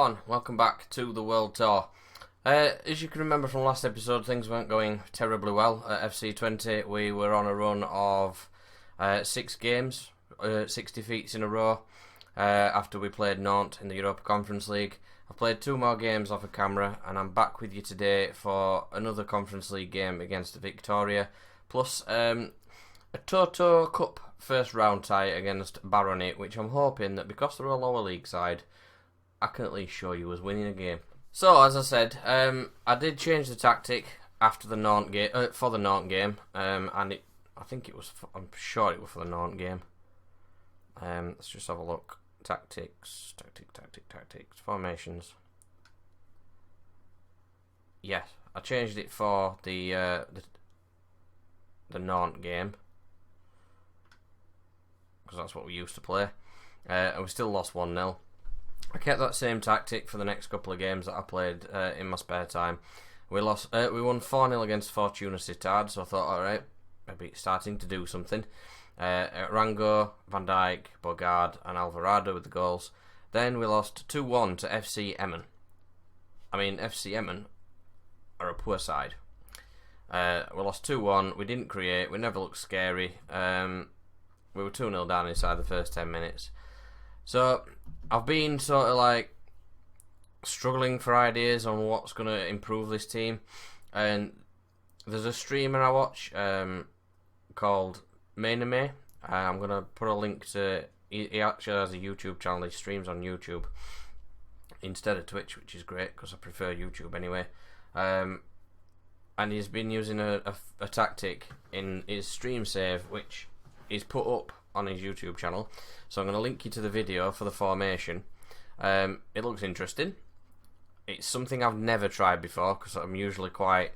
everyone, welcome back to the World Tour. As you can remember from last episode, things weren't going terribly well at FC20. We were on a run of 6 games, 6 defeats in a row after we played Nantes in the Europa Conference League. I've played 2 more games off of camera and I'm back with you today for another Conference League game against Victoria, plus a Teuta Cup first round tie against Barony, which I'm hoping that because they're a lower league side, I can at least show you as winning a game. So, as I said, I did change the tactic after the Nantes game, for the Nantes game, and I'm sure it was for the Nantes game. Let's just have a look. Tactics, formations. Yes, I changed it for the Nantes game, because that's what we used to play, and we still lost 1-0. I kept that same tactic for the next couple of games that I played in my spare time. We won 4-0 against Fortuna Sittard, so I thought, alright, maybe it's starting to do something. Rango, Van Dijk, Bogarde and Alvarado with the goals. Then we lost 2-1 to FC Emmen. I mean, FC Emmen are a poor side. We lost 2-1, we didn't create, we never looked scary. We were 2-0 down inside the first 10 minutes. So, I've been sort of like struggling for ideas on what's going to improve this team. And there's a streamer I watch called Mainame. I'm going to put a link to... He actually has a YouTube channel. He streams on YouTube instead of Twitch, which is great because I prefer YouTube anyway. And he's been using a tactic in his stream save, which he's put up on his YouTube channel. So I'm going to link you to the video for the formation. It looks interesting. It's something I've never tried before because I'm usually I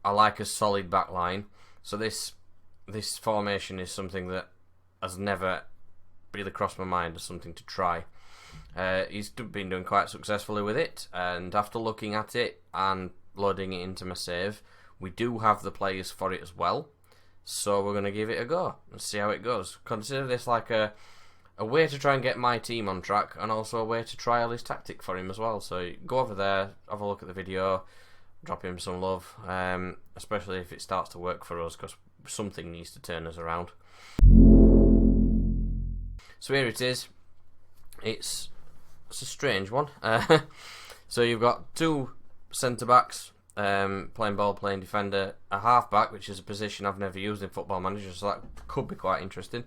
like a solid back line. So this formation is something that has never really crossed my mind as something to try. He's been doing quite successfully with it, and after looking at it and loading it into my save, we do have the players for it as well. So we're going to give it a go and see how it goes. Consider this like a way to try and get my team on track, and also a way to trial his tactic for him as well. So go over there, have a look at the video, drop him some love, especially if it starts to work for us, because something needs to turn us around. So here it is. It's a strange one. So you've got 2 centre-backs, playing ball, playing defender, a half-back, which is a position I've never used in Football Manager, so that could be quite interesting.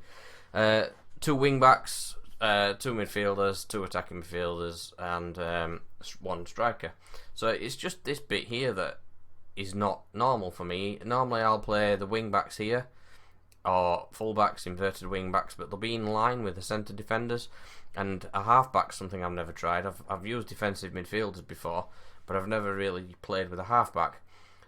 2 wing-backs, 2 midfielders, 2 attacking midfielders, and 1 striker. So it's just this bit here that is not normal for me. Normally I'll play the wing-backs here, or full-backs, inverted wing-backs, but they'll be in line with the centre defenders, and a half-back's something I've never tried. I've used defensive midfielders before, but I've never really played with a half-back.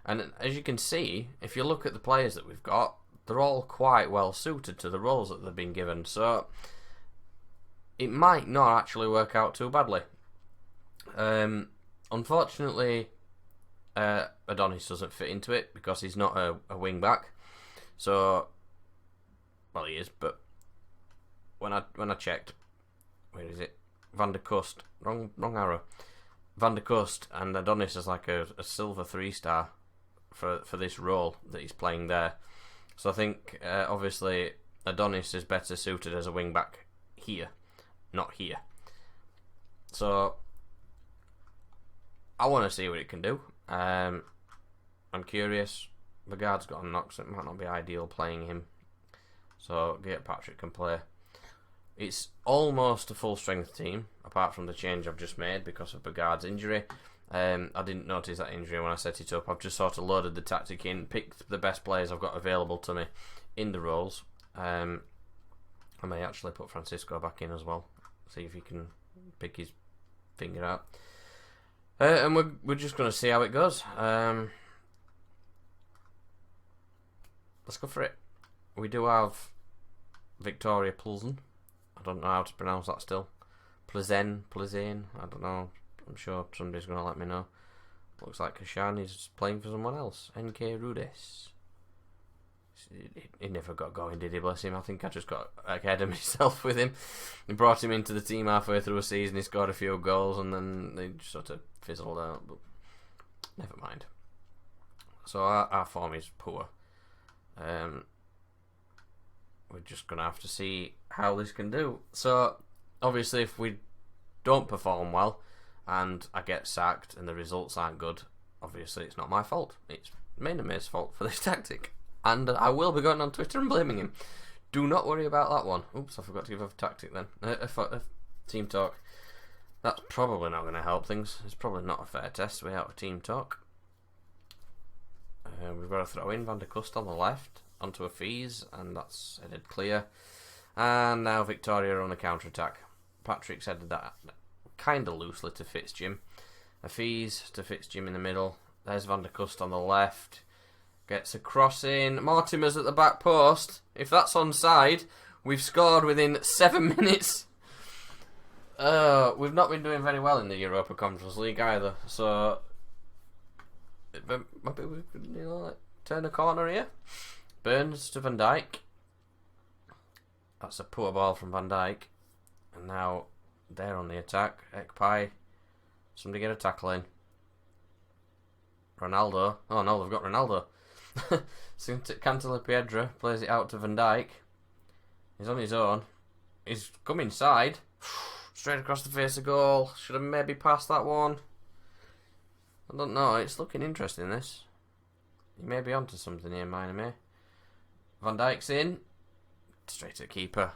And as you can see, if you look at the players that we've got, they're all quite well suited to the roles that they've been given. So it might not actually work out too badly. Unfortunately, Adonis doesn't fit into it because he's not a wing-back. So, well, he is, but when I checked, where is it? Van der Kust, wrong arrow. Van der Kust and Adonis is like a silver 3-star for this role that he's playing there. So I think obviously Adonis is better suited as a wing back here, not here. So I want to see what it can do. I'm curious. Bogarde's got a knock, so it might not be ideal playing him. So Gate Patrick can play. It's almost a full strength team, apart from the change I've just made because of Bogarde's injury. I didn't notice that injury when I set it up. I've just sort of loaded the tactic in, picked the best players I've got available to me in the roles. I may actually put Francisco back in as well, see if he can pick his finger out. And we're just going to see how it goes. Let's go for it. We do have Victoria Plzen. I don't know how to pronounce that still. Plzen, I don't know. I'm sure somebody's going to let me know. Looks like Kashan is playing for someone else. NK Rudes. He never got going, did he? Bless him. I think I just got ahead of myself with him. He brought him into the team halfway through a season. He scored a few goals, and then they just sort of fizzled out. But never mind. So our form is poor. We're just gonna have to see how this can do. So obviously, if we don't perform well, and I get sacked, and the results aren't good, obviously it's not my fault. It's Mainemay's fault for this tactic. And I will be going on Twitter and blaming him. Do not worry about that one. Oops, I forgot to give a tactic then. A team talk. That's probably not going to help things. It's probably not a fair test without a team talk. We've got to throw in Van der Kust on the left onto a Fees, and that's headed clear. And now Victoria on the counter-attack. Patrick's headed that kind of loosely to Fitzjim. A Fees to Fitzjim in the middle. There's Van der Kust on the left. Gets a cross in. Mortimer's at the back post. If that's onside, we've scored within 7 minutes. We've not been doing very well in the Europa Conference League either. So maybe we could turn a corner here. Burns to Van Dijk. That's a poor ball from Van Dijk. And now they're on the attack. Ekpai. Somebody get a tackle in. Ronaldo. Oh no, they've got Ronaldo. Cantala Piedra plays it out to Van Dijk. He's on his own. He's come inside. Straight across the face of goal. Should have maybe passed that one. I don't know. It's looking interesting, this. He may be onto something here, Mainamay. Van Dijk's in. Straight to the keeper.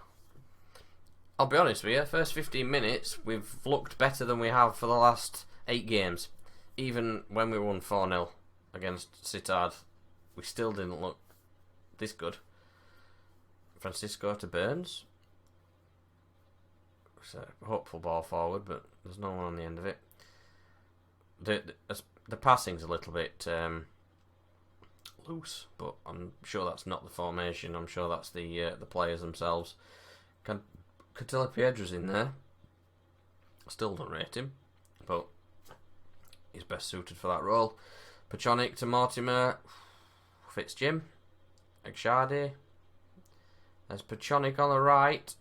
I'll be honest with you. First 15 minutes, we've looked better than we have for the last 8 games. Even when we won 4-0 against Sittard, we still didn't look this good. Francisco to Burns. It's a hopeful ball forward, but there's no one on the end of it. The passing's a little bit loose, but I'm sure that's not the formation. I'm sure that's the players themselves. Cantala Piedra's in there. Still don't rate him, but he's best suited for that role. Pachonic to Mortimer. Fitzjim. Egshadi. There's Pachonic on the right.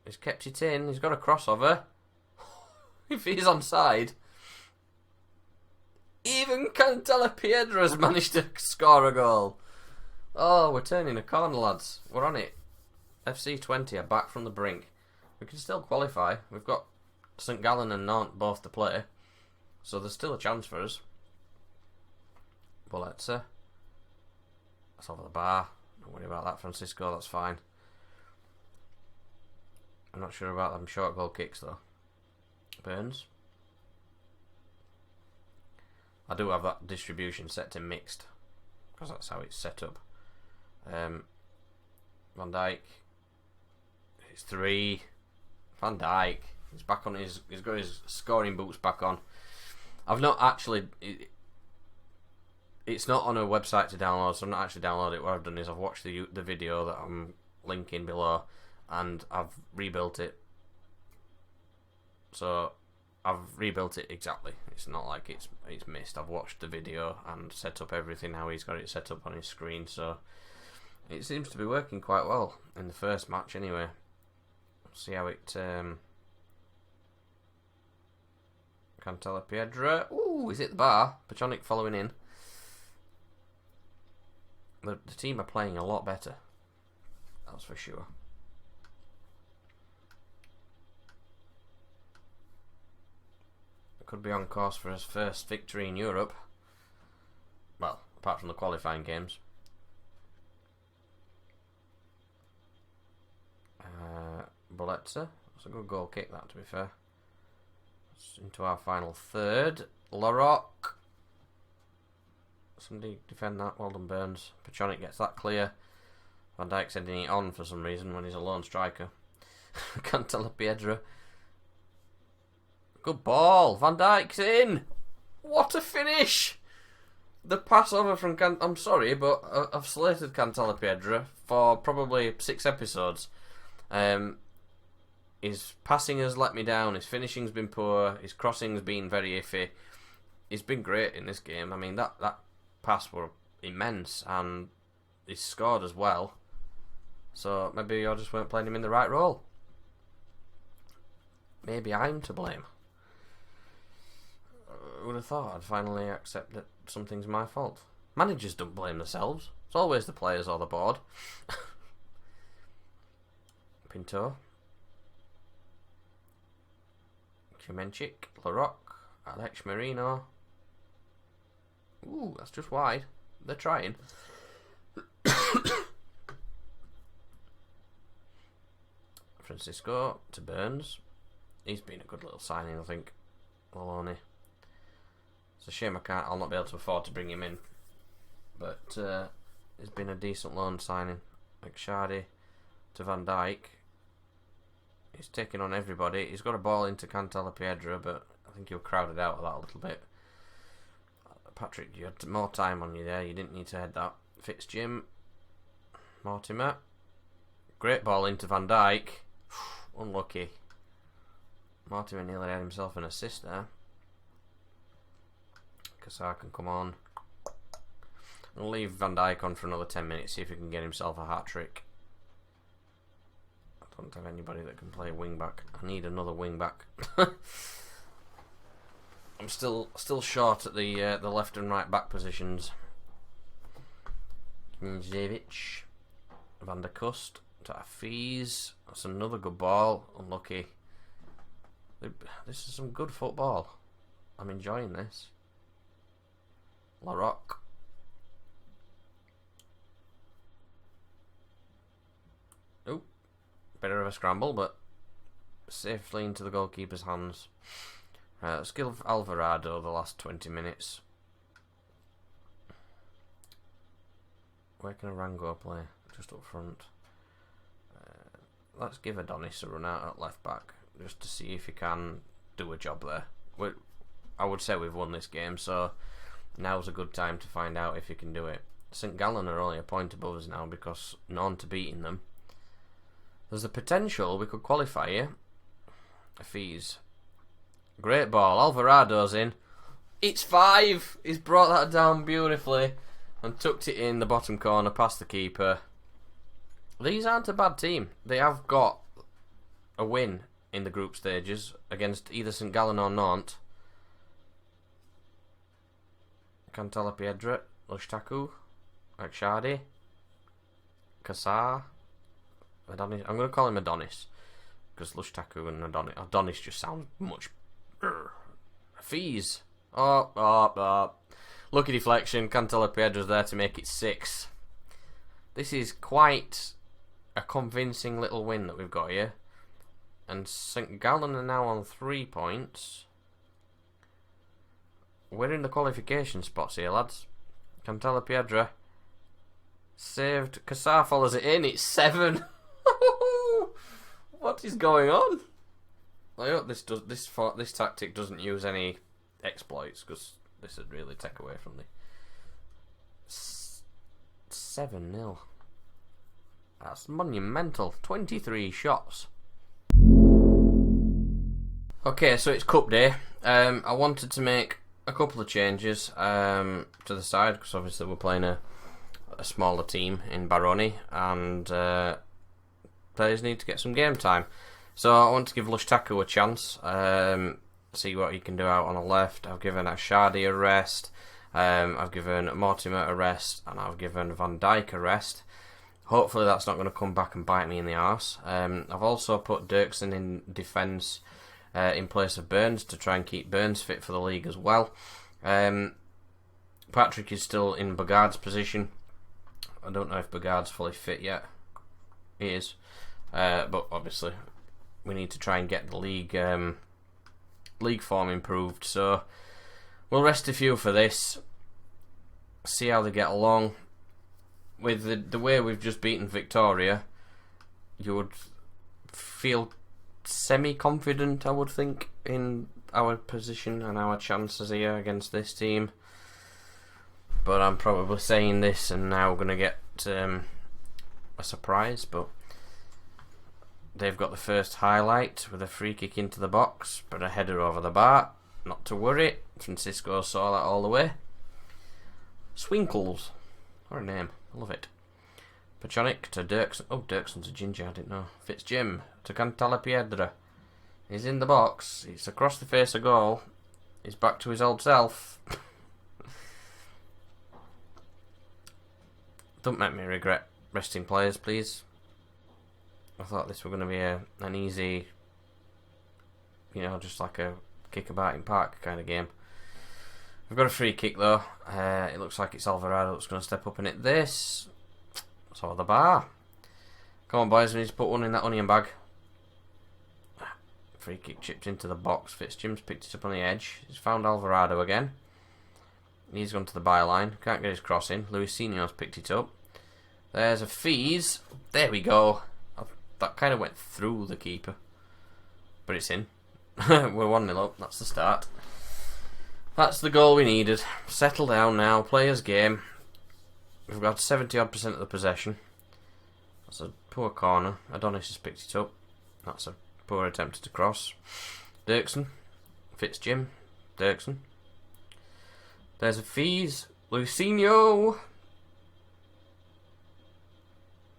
He's kept it in. He's got a crossover. If he's onside. Even Cantala Piedra's managed to score a goal. Oh, we're turning a corner, lads. We're on it. FC20 are back from the brink. We can still qualify. We've got St Gallen and Nantes both to play. So there's still a chance for us. Buletza. That's over the bar. Don't worry about that, Francisco. That's fine. I'm not sure about them short goal kicks, though. Burns. I do have that distribution set to mixed, because that's how it's set up. Van Dijk. It's 3. Van Dijk. He's back on his. He's got his scoring boots back on. I've not actually. It's not on a website to download, so I'm not actually downloading it. What I've done is I've watched the video that I'm linking below, and I've rebuilt it. So I've rebuilt it exactly. It's not like it's missed. I've watched the video and set up everything how he's got it set up on his screen. So it seems to be working quite well in the first match anyway. See how it. Cantala Piedra. Ooh, is it the bar? Pachonic following in. The team are playing a lot better. That's for sure. Could be on course for his first victory in Europe. Well, apart from the qualifying games. Buletza. That's a good goal kick, that, to be fair. It's into our final third. Larocque. Somebody defend that. Well done, Burns. Pachonic gets that clear. Van Dijk's heading it on for some reason when he's a lone striker. Cantala Piedra. Good ball. Van Dijk's in. What a finish. The pass over from I'm sorry, but I've slated Cantala Piedra for probably 6 episodes. His passing has let me down. His finishing's been poor. His crossing's been very iffy. He's been great in this game. I mean, that pass were immense, and he's scored as well. So maybe I just weren't playing him in the right role. Maybe I'm to blame. I would have thought I'd finally accept that something's my fault. Managers don't blame themselves. It's always the players or the board. Pinto. Kumenchik. Larocque. Alex Marino. Ooh, that's just wide. They're trying. Francisco to Burns. He's been a good little signing, I think. Maloney. It's a shame I'll not be able to afford to bring him in. But it's been a decent loan signing. McShardy to Van Dijk. He's taking on everybody. He's got a ball into Cantala Piedra, but I think you were crowded out of that a little bit. Patrick, you had more time on you there. You didn't need to head that. Fitzjim. Mortimer. Great ball into Van Dijk. Unlucky. Mortimer nearly had himself an assist there. Kassar can come on. I'll leave Van Dijk on for another 10 minutes, see if he can get himself a hat-trick. I don't have anybody that can play wing-back. I need another wing-back. I'm still short at the left and right back positions. Zavic. Van der Kust to Hafiz. That's another good ball. Unlucky. This is some good football. I'm enjoying this. Larocque. Oh, bit of a scramble, but safely into the goalkeeper's hands. Skill of Alvarado the last 20 minutes. Where can Arango play? Just up front. Let's give Adonis a run out at left back, just to see if he can do a job there. I would say we've won this game, so now's a good time to find out if he can do it. St Gallen are only a point above us now because Nantes are beating them. There's a potential we could qualify here. Fees. Great ball. Alvarado's in. It's 5. He's brought that down beautifully and tucked it in the bottom corner past the keeper. These aren't a bad team. They have got a win in the group stages against either St Gallen or Nantes. Cantala Piedra, Lushtaku, Akshadi, Kassar, Adonis. I'm going to call him Adonis because Lushtaku and Adonis just sound much. Fees. Oh. Lucky deflection. Cantala Piedra's there to make it 6. This is quite a convincing little win that we've got here. And St Gallen are now on 3 points. We're in the qualification spots here, lads. Cantala Piedra. Saved. Kassar follows it in. It's 7. What is going on? I hope this tactic doesn't use any exploits, because this would really take away from the 7-0. That's monumental. 23 shots. Okay, so it's cup day. I wanted to make a couple of changes to the side, because obviously we're playing a smaller team in Baroni, and players need to get some game time. So I want to give Lushtaku a chance, see what he can do out on the left. I've given Ashadi a rest, I've given Mortimer a rest, and I've given Van Dijk a rest. Hopefully that's not going to come back and bite me in the arse. I've also put Dirksen in defence in place of Burns to try and keep Burns fit for the league as well. Patrick is still in Bagard's position. I don't know if Bagard's fully fit yet. He is. But obviously we need to try and get the league form improved. So we'll rest a few for this. See how they get along. With the way we've just beaten Victoria, you would feel semi-confident, I would think, in our position and our chances here against this team. But I'm probably saying this and now going to get a surprise, but they've got the first highlight with a free kick into the box, but a header over the bar. Not to worry, Francisco saw that all the way. Swinkles, what a name, I love it. Pechonic to Dirksen. Oh, Dirksen's a ginger, I didn't know. Fitzjim to Cantalapiedra. He's in the box. He's across the face of goal. He's back to his old self. Don't make me regret resting players, please. I thought this were going to be an easy, you know, just like a kick about in park kind of game. We've got a free kick though. It looks like it's Alvarado that's going to step up and hit this. So the bar. Come on, boys, we need to put one in that onion bag. Free kick chipped into the box. Fitzjim's picked it up on the edge. He's found Alvarado again. He's gone to the byline. Can't get his cross in. Luisinho's picked it up. There's a Fees. There we go. That kind of went through the keeper. But it's in. We're 1-0 up. That's the start. That's the goal we needed. Settle down now. Players' game. We've got 70% of the possession. That's a poor corner. Adonis has picked it up. That's a poor attempt to cross. Dirksen. Fitzjim. Dirksen. There's a Fees. Luisinho.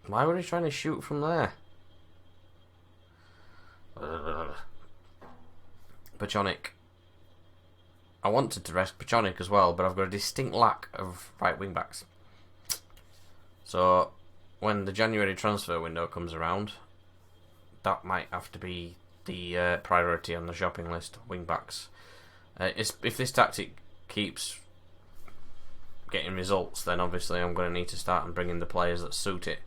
Why were he trying to shoot from there? Pechonic. I wanted to rest Pechonic as well, but I've got a distinct lack of right wing backs. So when the January transfer window comes around, that might have to be the priority on the shopping list. Wing backs. If this tactic keeps getting results, then obviously I'm going to need to start and bring in the players that suit it.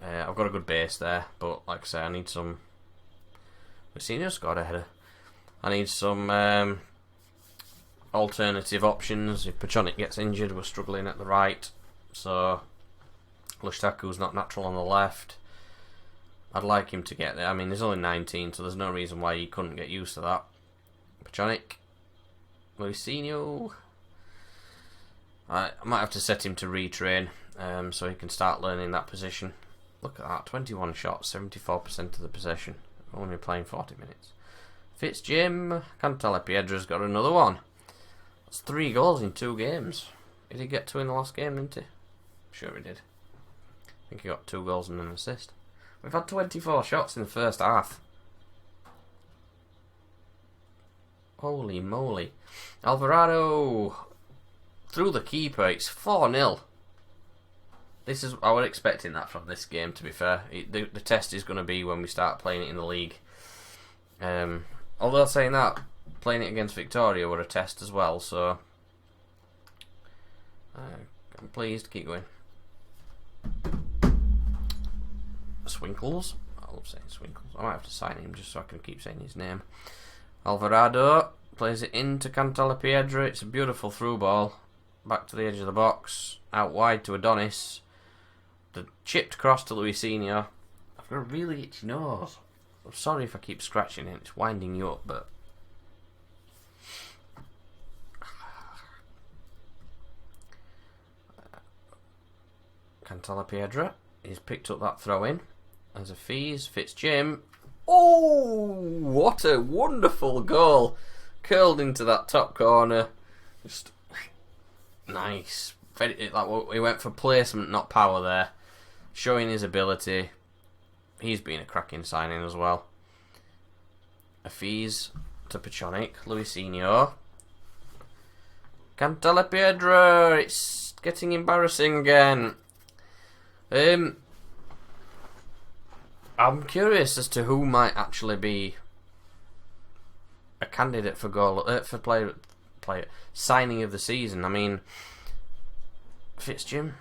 I've got a good base there, but like I say, I need some. Senior scored a header. I need some alternative options. If Pechonic gets injured, we're struggling at the right. So Lushtaku's not natural on the left. I'd like him to get there. I mean, he's only 19, so there's no reason why he couldn't get used to that. Pechonic. Luisinho. I might have to set him to retrain so he can start learning that position. Look at that, 21 shots, 74% of the possession. Only playing 40 minutes. Fitzjim. Cantalapiedра's got another one. That's 3 goals in 2 games. Did he get 2 in the last game, didn't he? Sure he did. I think he got 2 goals and an assist. We've had 24 shots in the first half. Holy moly. Alvarado. Through the keeper, it's 4-0. I was expecting that from this game, to be fair. The test is going to be when we start playing it in the league. Although saying that, playing it against Victoria were a test as well, so I'm pleased. Keep going. Swinkles. I love saying Swinkles. I might have to sign him just so I can keep saying his name. Alvarado plays it into Cantalapiedra. It's a beautiful through ball. Back to the edge of the box. Out wide to Adonis. The chipped cross to Luisinho. I've got a really itchy nose. I'm sorry if I keep scratching it. It's winding you up, but Cantalapiedra. He's picked up that throw in. As a Fees. Fitzjim. Oh, what a wonderful goal. Curled into that top corner. Just nice. He went for placement, not power there. Showing his ability. He's been a cracking signing as well. A Fees to Pechonic. Luisinho. Cantalapiedra. It's getting embarrassing again. I'm curious as to who might actually be a candidate for goal for player signing of the season. I mean, Fitzjim,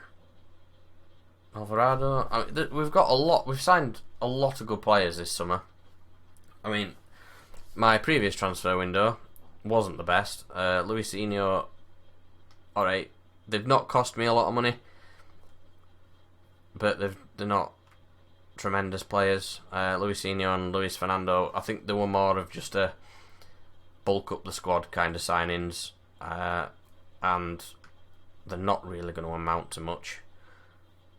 Alvarado. We've got a lot. We've signed a lot of good players this summer. I mean, my previous transfer window wasn't the best. Luisinho, alright, they've not cost me a lot of money, but they're not tremendous players. Luisinho and Luis Fernando, I think they were more of just a bulk up the squad kind of signings, and they're not really going to amount to much.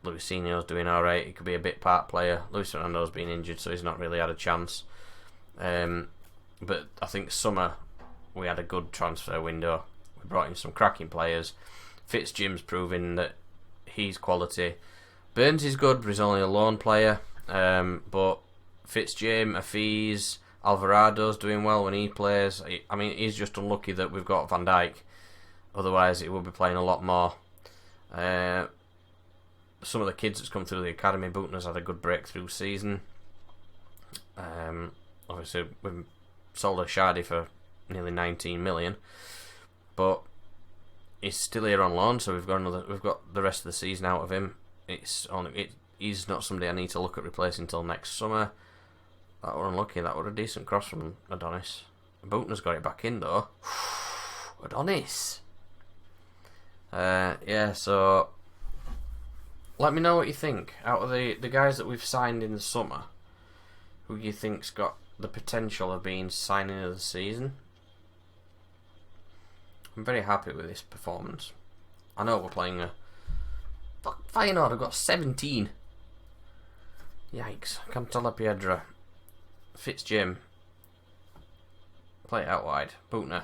Luisinho's doing alright, he could be a bit part player. Luis Fernando's been injured, so he's not really had a chance. But I think summer we had a good transfer window. We brought in some cracking players. Fitzjim's proving that he's quality. Burns is good, but he's only a lone player. But Fitzjim, Afiz, Alvarado's doing well when he plays. I mean, he's just unlucky that we've got Van Dijk. Otherwise, he will be playing a lot more. Some of the kids that's come through the academy, Butner's had a good breakthrough season. Obviously, we've sold Ashadi for nearly 19 million, but he's still here on loan, so we've got the rest of the season out of him. He's not somebody I need to look at replacing until next summer. That were unlucky. That were a decent cross from Adonis. Butner's got it back in though. Adonis. Yeah, so let me know what you think. Out of the guys that we've signed in the summer, who you think's got the potential of being signing of the season? I'm very happy with this performance. I know we're playing a... Feyenoord have got 17. Yikes. Cantala Piedra. Fitzjim. Play it out wide. Butner.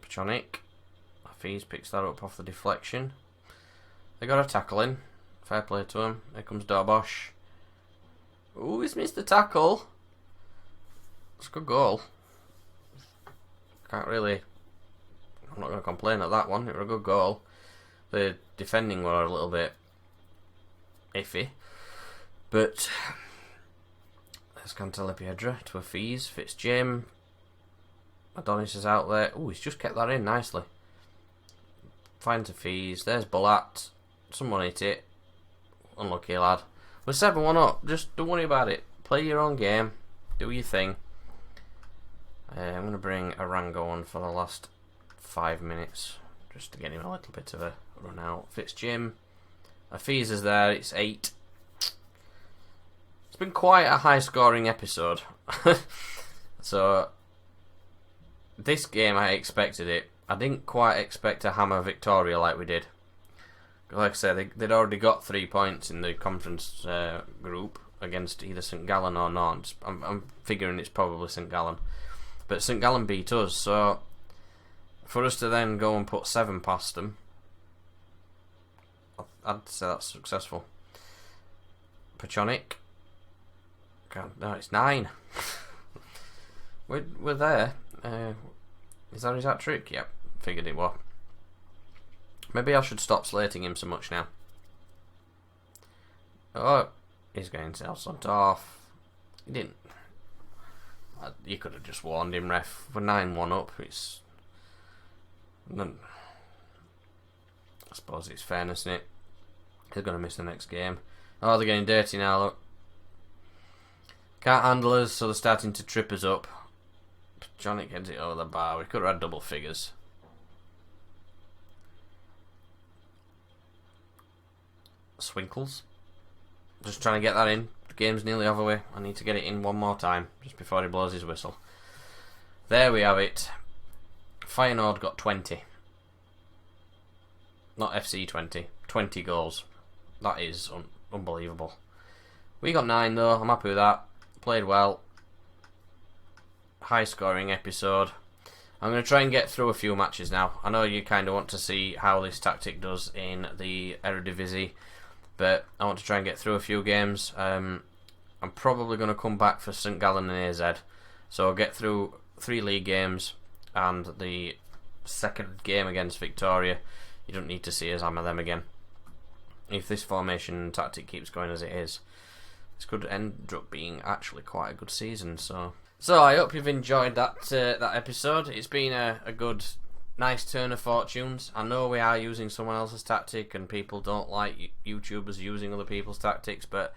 Pachonic. Hafiz picks that up off the deflection. They got a tackle in. Fair play to him. Here comes Darbosh. Ooh, he's missed the tackle. It's a good goal. Can't really... I'm not going to complain at that one. It was a good goal. The defending were a little bit iffy. But there's Cantala Piedra to Hafiz. Fitzjim. Adonis is out there. Ooh, he's just kept that in nicely. Finds Hafiz. There's Balat. Someone hit it. Unlucky lad. We're 7-1 up. Just don't worry about it. Play your own game. Do your thing. I'm going to bring Arango on for the last 5 minutes. Just to get him a little bit of a run out. Fitzjim. Hafiz is there. It's 8. It's been quite a high scoring episode. So, this game I expected it. I didn't quite expect to hammer Victoria like we did. Like I said, they'd already got 3 points in the conference group against either St Gallen or Nantes. I'm figuring it's probably St Gallen. But St Gallen beat us, so for us to then go and put 7 past them, I'd say that's successful. Pachonic. No, it's 9. We're there. Is that his hat-trick? Yep, figured it was. Maybe I should stop slating him so much now. Oh, he's getting sent off. He didn't. You could have just warned him, ref. We're 9-1 up. It's... I suppose it's fairness, innit? He's going to miss the next game. Oh, they're getting dirty now, look. Can't handle us, so they're starting to trip us up. Johnny gets it over the bar. We could have had double figures. Swinkles. Just trying to get that in. The game's nearly over with. I need to get it in one more time, just before he blows his whistle. There we have it. Feyenoord got 20. Not FC 20. 20 goals. That is unbelievable. We got 9 though. I'm happy with that. Played well. High scoring episode. I'm going to try and get through a few matches now. I know you kind of want to see how this tactic does in the Eredivisie, but I want to try and get through a few games. I'm probably going to come back for St Gallen and AZ. So I'll get through 3 league games and the second game against Victoria. You don't need to see us hammer them again. If this formation tactic keeps going as it is, this could end up being actually quite a good season. So I hope you've enjoyed that episode. It's been a good, nice turn of fortunes. I know we are using someone else's tactic, and people don't like YouTubers using other people's tactics, but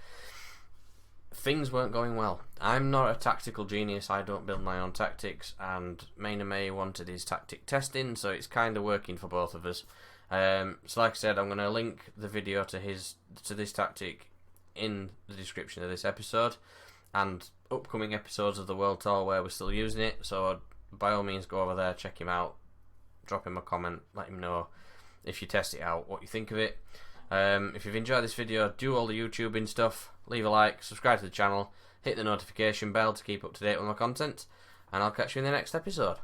things weren't going well. I'm not a tactical genius. I don't build my own tactics, and Maina May wanted his tactic testing, so it's kind of working for both of us. So like I said, I'm going to link the video to this tactic in the description of this episode, and upcoming episodes of the World Tour where we're still using it. So by all means, go over there, check him out, drop him a comment, let him know if you test it out what you think of it. If you've enjoyed this video, do all the YouTubing stuff, leave a like, subscribe to the channel, hit the notification bell to keep up to date with my content, and I'll catch you in the next episode.